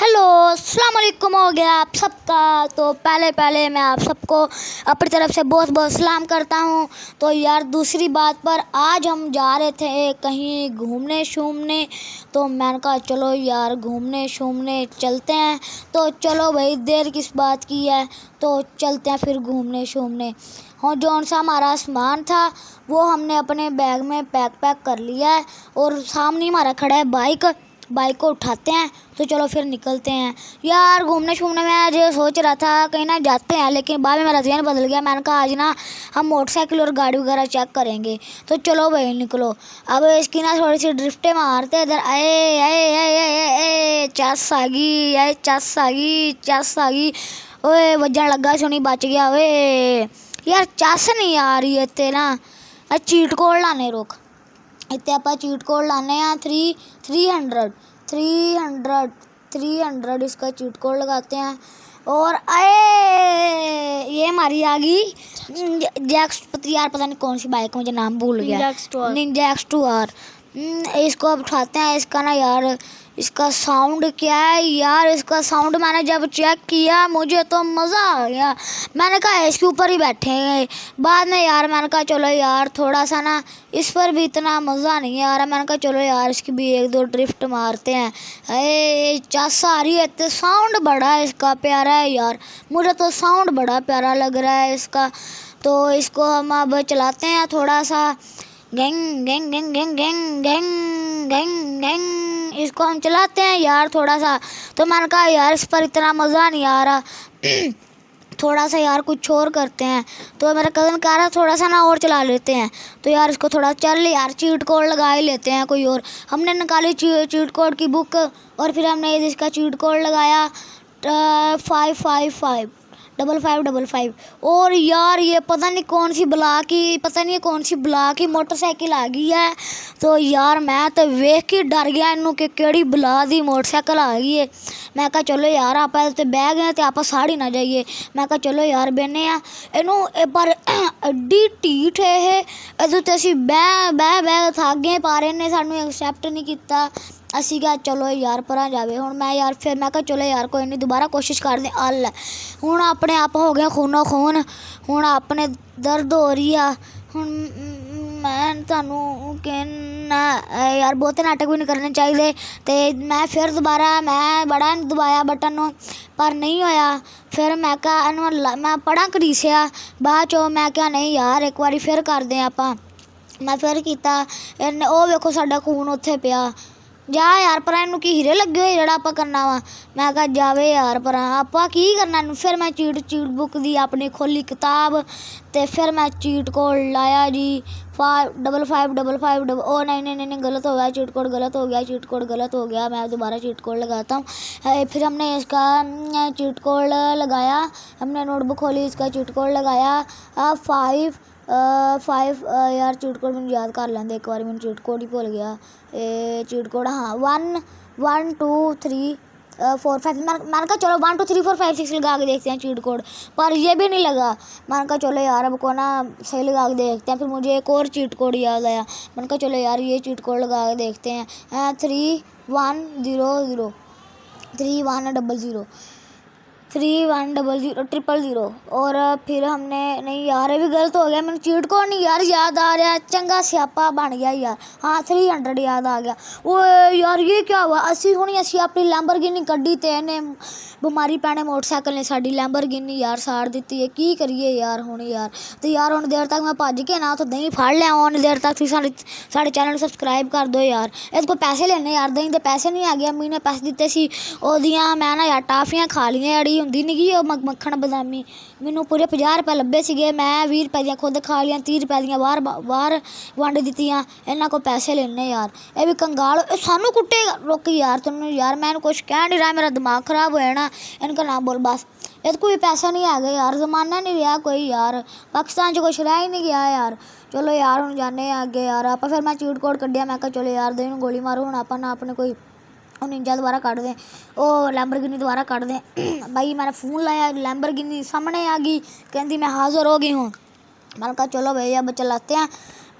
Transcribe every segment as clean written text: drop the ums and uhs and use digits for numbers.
Hello अस्सलाम वालेकुम हो गया आप सबका। तो पहले मैं आप सबको अपनी तरफ से बहुत बहुत सलाम करता हूँ। तो यार दूसरी बात पर आज हम जा रहे थे कहीं घूमने शूमने, तो मैंने कहा चलो यार घूमने शूमने चलते हैं। तो चलो भाई देर किस बात की है, तो चलते हैं फिर घूमने शूमने। और जौन सा हमारा सामान था वो हमने अपने बैग में पैक कर लिया है, और सामने हमारा खड़ा है बाइक को उठाते हैं। तो चलो फिर निकलते हैं यार घूमने शूमने। मैं आज सोच रहा था कहीं ना जाते हैं, लेकिन बाद में मेरा ज़हन बदल गया। मैंने कहा आज ना हम मोटरसाइकिल और गाड़ी वगैरह चेक करेंगे। तो चलो भाई निकलो। अब इसकी ना थोड़ी सी ड्रिफ्टें मारते इधर। आए आए आए आए चस आ गई, आए चस आ गई, चस आ गई। ओए वजन लगा सुनी बच गया। ओए यार चस नहीं आ रही है इतने ना। चीट कोड लाने रोक इतने आप चीट कोड लाने हैं। 300 इसका चीट कोड लगाते हैं। और आए ये हमारी आ गई जैक्स यार, पता नहीं कौन सी बाइक, मुझे नाम भूल गया। Ninja X2R। इसको अब उठाते हैं। इसका ना यार इसका साउंड क्या है यार, इसका साउंड मैंने जब चेक किया मुझे तो मज़ा आ गया। मैंने कहा इसके ऊपर ही बैठे हैं। बाद में यार मैंने कहा चलो यार थोड़ा सा ना इस पर भी इतना मज़ा नहीं आ रहा। मैंने कहा चलो यार इसकी भी एक दो ड्रिफ्ट मारते हैं। अरे चस आ रही है तो साउंड बड़ा है इसका, प्यारा है यार। मुझे तो साउंड बड़ा प्यारा लग रहा है इसका। तो इसको हम अब चलाते हैं थोड़ा सा। Gang gang gang gang gang gang gang gang इसको हम चलाते हैं यार थोड़ा सा। तो मैंने कहा यार इस पर इतना मज़ा नहीं आ रहा थोड़ा सा यार कुछ और करते हैं। तो मेरा कज़न कह रहा थोड़ा सा ना और चला लेते हैं। तो यार इसको थोड़ा चल यार चीट कोड लगा ही लेते हैं कोई और। हमने निकाली चीट कोड की बुक, और फिर हमने इसका चीट कोड लगाया 55555। और यार ये पता नहीं कौन सी बला की मोटरसाइकिल आ गई है। तो यार मैं तो वेख के डर गया इनू कि केड़ी बला दी मोटरसाइकिल आ गई है। मैं कहा चलो यार आप तो बैग हैं तो आप साड़ी ना जाइए। मैं कहा चलो यार बहने आ इनू पर एड्डी ढीठ है इधर तो असी बह बह बह थक गए, पर इन्हें सानू एक्सैप्ट नहीं किया। असी कहा चलो यार परा जावे। हुण मैं यार फिर मैं कहा चलो यार कोई नहीं दोबारा कोशिश कर दे। अल हुण अपने आप हो गया खूनो खून, हुण अपने दर्द हो रही है। हुण मैं तुहानू कहना यार बहुते नाटक भी नहीं करने चाहिए। तो मैं फिर दोबारा मैं बड़ा दबाया बटन नू पर नहीं होया। फिर मैं कहा मैं बड़ा घड़ीसिया। बाद चो मैं क्या नहीं यार एक बारी फिर कर दें आपां। मैं फिर किया। ਉਹ ਵੇਖੋ ਸਾਡਾ खून ਉੱਥੇ ਪਿਆ। जा यार पर इनू की हीरे लगे हुए जड़ा आप करना वा। मैं कहा जावे यार पर आप की करना। फिर मैं चीट बुक दी अपनी खोली किताब, तो फिर मैं चीट कोड लाया जी 55555। ओ नहीं गलत हो गया चीट कोड, गलत हो गया चीट कोड, गलत हो गया। मैं दोबारा चीट कोड लगाता हूँ। फिर हमने इसका चीट कोड लगाया, हमने नोटबुक खोली, इसका चीट कोड लगाया 5 यार चीट कोड मैंने याद कर लेंदे एक बार, मैंने चीट कोड ही भूल गया। चीट कोड हाँ 1 1 2 3 4 5। मैंने कहा चलो 1 2 3 4 5 6 लगा के देखते हैं चीट कोड, पर ये भी नहीं लगा। मैंने कहा चलो यार अब को ना सही लगा के देखते हैं। फिर मुझे एक और चीट कोड याद आया। मैंने कहा चलो यार ये चीट कोड लगा के देखते हैं 3100 3100 000 और फिर हमने नहीं यार ये भी गलत हो गया। मैंने चीट कोड नहीं यार याद आ रहा, चंगा स्यापा बन गया यार। हाँ 300 याद आ गया। वो यार ये क्या हुआ, असी अपनी लैम्बोर्गिनी कड्डी ते इन्हें बिमारी पैने मोटरसाइकिल ने साडी लैम्बोर्गिनी यार साड़ दी है। की करिए यार हुण यार। तो यार उन्नी देर तक मैं भज के ना तो दही फड़ लिया। उन्नी देर तक साढ़े चैनल सब्सक्राइब कर दो यार। इसको कोई पैसे लेने यार, दही के पैसे नहीं आ गए। अम्मी ने पैसे दिते सी ओदियां मैं ना यार टाफियां खा लियां अड़ी हुंदी नहीं गी मक्खन बदामी। मैनू पूरे 50 रुपए लब्भे सीगे, मैं 20 रुपए दियां खुद खा लियां, 30 रुपए दियां बाहर वंड दित्तियां। इन्हां को पैसे लेने यार, ये भी कंगाल सानू कुट्टेगा। रुक यार तेनू यार मैं कुछ कह नहीं रहा, मेरा दिमाग खराब हो जाना। इनका नाम बोल बस। ये कोई पैसा नहीं आ गया यार, जमाना नहीं रहा कोई यार, पाकिस्तान कुछ रह ही नहीं गया यार। चलो यार हुण जाने आगे यार आप। फिर मैं चीट कोड कढ़िया। मैं कहा चलो यार दही गोली मारो हुण आप ना अपने कोई निंजा दोबारा कट दें, ओ लैम्बोर्गिनी दोबारा कट दें। भाई मैंने फ़ोन लाया, लैम्बोर्गिनी सामने आ गई, कहती मैं हाज़िर हो गई हूँ। मैंने कहा चलो भैया अब चलाते हैं।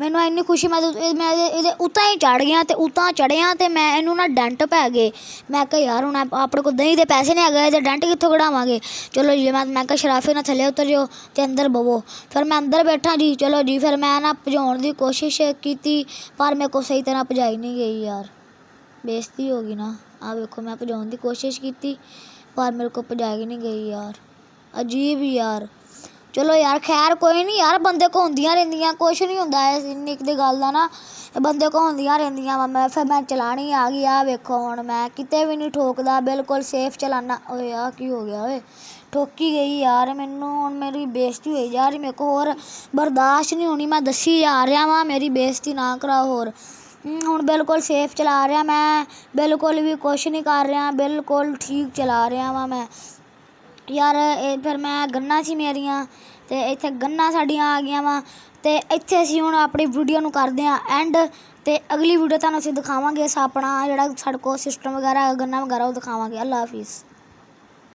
ਮੈਨੂੰ ਇੰਨੀ ਖੁਸ਼ੀ ਮੈਂ ਇਹਦੇ ਉੱਤਾਂ ਹੀ ਚੜ੍ਹ ਗਿਆ ਅਤੇ ਉੱਤਾਂ ਚੜ੍ਹਿਆ ਅਤੇ ਮੈਂ ਇਹਨੂੰ ਨਾ ਡੈਂਟ ਪੈ ਗਏ। ਮੈਂ ਕਿਹਾ ਯਾਰ ਹੁਣ ਆਪਣੇ ਕੋਲ ਦਹੀਂ ਦੇ ਪੈਸੇ ਨਹੀਂ ਹੈਗੇ ਅਤੇ ਡੈਂਟ ਕਿੱਥੋਂ ਕਢਾਵਾਂਗੇ। ਚਲੋ ਜੀ ਮੈਂ ਕਿਹਾ ਸ਼ਰਾਫੇ ਨਾਲ ਥੱਲੇ ਉਤਰ ਜਾਓ ਅਤੇ ਅੰਦਰ ਬਵੋ। ਫਿਰ ਮੈਂ ਅੰਦਰ ਬੈਠਾ ਜੀ। ਚਲੋ ਜੀ ਫਿਰ ਮੈਂ ਨਾ ਭਜਾਉਣ ਦੀ ਕੋਸ਼ਿਸ਼ ਕੀਤੀ ਪਰ ਮੇਰੇ ਕੋਲ ਸਹੀ ਤਰ੍ਹਾਂ ਭਜਾਈ ਨਹੀਂ ਗਈ ਯਾਰ। ਬੇਇੱਜ਼ਤੀ ਹੋ ਗਈ ਨਾ। ਆਹ ਵੇਖੋ ਮੈਂ ਭਜਾਉਣ ਦੀ ਕੋਸ਼ਿਸ਼ ਕੀਤੀ ਪਰ ਮੇਰੇ ਕੋਲ ਭਜਾਈ ਨਹੀਂ ਗਈ ਯਾਰ। ਅਜੀਬ ਯਾਰ। ਚਲੋ ਯਾਰ ਖੈਰ ਕੋਈ ਨਹੀਂ ਯਾਰ, ਬੰਦੇ ਕੋਲ ਹੁੰਦੀਆਂ ਰਹਿੰਦੀਆਂ, ਕੁਛ ਨਹੀਂ ਹੁੰਦਾ ਇਸ ਇੰਨੀ ਕੁ ਦੀ ਗੱਲ ਦਾ ਨਾ, ਬੰਦੇ ਕੋਲ ਹੁੰਦੀਆਂ ਰਹਿੰਦੀਆਂ ਵਾ। ਮੈਂ ਚਲਾਣੀ ਆ ਗਈ। ਆਹ ਵੇਖੋ ਹੁਣ ਮੈਂ ਕਿਤੇ ਵੀ ਨਹੀਂ ਠੋਕਦਾ, ਬਿਲਕੁਲ ਸੇਫ ਚਲਾਨਾ। ਓਏ ਆਹ ਕੀ ਹੋ ਗਿਆ ਓਏ, ਠੋਕੀ ਗਈ ਯਾਰ ਮੈਨੂੰ। ਹੁਣ ਮੇਰੀ ਬੇਇੱਜ਼ਤੀ ਹੋਈ ਜਾ ਰਹੀ, ਮੇਰੇ ਕੋਲ ਹੋਰ ਬਰਦਾਸ਼ਤ ਨਹੀਂ ਹੋਣੀ। ਮੈਂ ਦੱਸੀ ਜਾ ਰਿਹਾ ਵਾਂ ਮੇਰੀ ਬੇਇੱਜ਼ਤੀ ਨਾ ਕਰਾਓ ਹੋਰ। ਹੁਣ ਬਿਲਕੁਲ ਸੇਫ ਚਲਾ ਰਿਹਾ ਮੈਂ, ਬਿਲਕੁਲ ਵੀ ਕੁਛ ਨਹੀਂ ਕਰ ਰਿਹਾ, ਬਿਲਕੁਲ ਠੀਕ ਚਲਾ ਰਿਹਾ ਵਾਂ ਮੈਂ ਯਾਰ। ਇਹ ਫਿਰ ਮੈਂ ਗੰਨਾਂ ਸੀ ਮੇਰੀਆਂ ਅਤੇ ਇੱਥੇ ਗੰਨਾਂ ਸਾਡੀਆਂ ਆ ਗਈਆਂ ਵਾ ਅਤੇ ਇੱਥੇ ਅਸੀਂ ਹੁਣ ਆਪਣੀ ਵੀਡੀਓ ਨੂੰ ਕਰਦੇ ਹਾਂ ਐਂਡ। ਅਤੇ ਅਗਲੀ ਵੀਡੀਓ ਤੁਹਾਨੂੰ ਅਸੀਂ ਦਿਖਾਵਾਂਗੇ ਆਪਣਾ ਜਿਹੜਾ ਸਾਡੇ ਕੋਲ ਸਿਸਟਮ ਵਗੈਰਾ ਗੰਨਾਂ ਵਗੈਰਾ ਉਹ ਦਿਖਾਵਾਂਗੇ। ਅੱਲਾ ਹਾਫਿਜ਼।